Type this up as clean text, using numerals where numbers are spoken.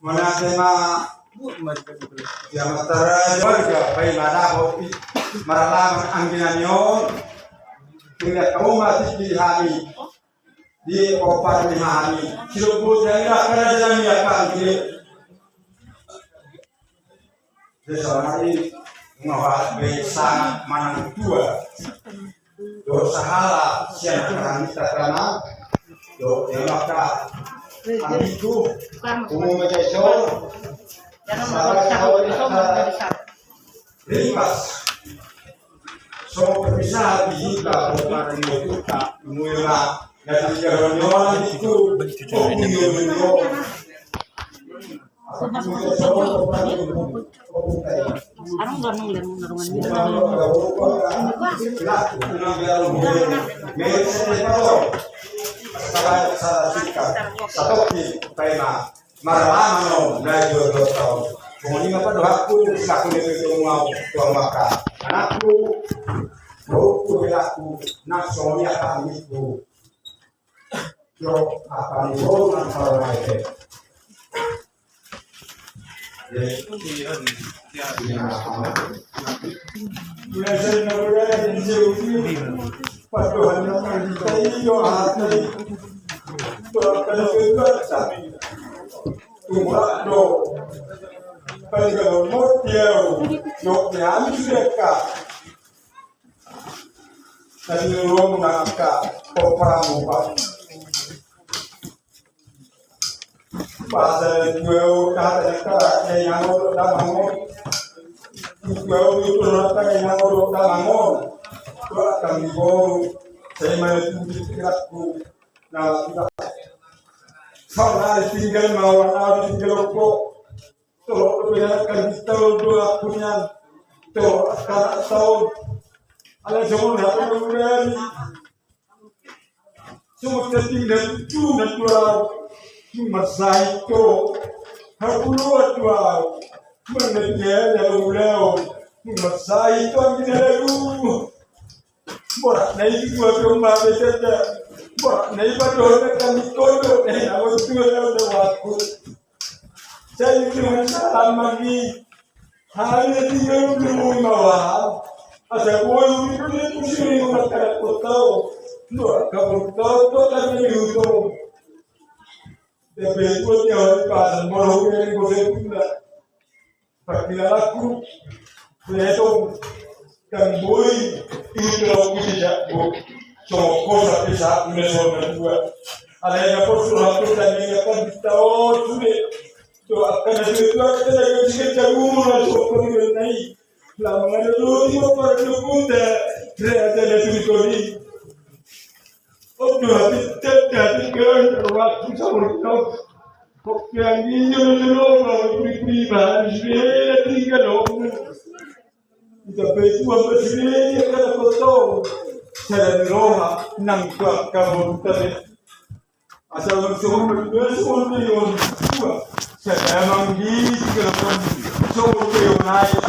Wanasema ya mataraja warga pai madaho maralaman angginanyo kaya kauma tiki hami di opar lima hari cilubut yang dah kerana jalan ya kan kiri desa hari ngawat besar manang tua dosa hala siapa kami takana do emaka itu umum mejaso rimas so bisa dihiba para itu tak mulai dari jalan itu Marlamano na jodoh tau. Kemudian apa doaku aku itu mau tuang makan. Anakku, doaku belaku nak soalnya kami itu. Yo akan dibawa kalau naik. Biasa negara yang jauh paduan yang dikai yo hati. Kalau kita do kalau model do yang sudah tadi lo menangkap peperang pasal jual kata yang orang dah bangun jual itu kata yang orang dah bangun tu akan dibawa saya mahu pikirku nah Saudara tinggal mawar tinggal kok terus biarkan kita dua punya terus sekarang tahun ada semua hal yang semua tinggal cuma dua masa itu harus dua menemukan yang ulau masa itu kita lalu borak naik dua rumah bekerja naik pada kami kodoh awak tua dah waktu saya itu salam lagi hari tinggal belum awal ada boy itu sini masyarakat kota dua kampung kota kami itu tapi itu yang pas mau yang boleh pula pakai laku itu kan boy itu aku tidak so cosa bisa mesolver dua ada yang postur aku tadi akan tahu sudah to akan ada itu kita lagi sikit jagung so pergi naik lama ada dulu pada punta ada lebih kori oh dua hati kan waktu sama kau kok yang ini dulu pribadi sudah tinggal dong kita betul apa sudah kita foto saya Roma nang kabupaten asal semua berdua semua yang saya memang di kalau semua yang naik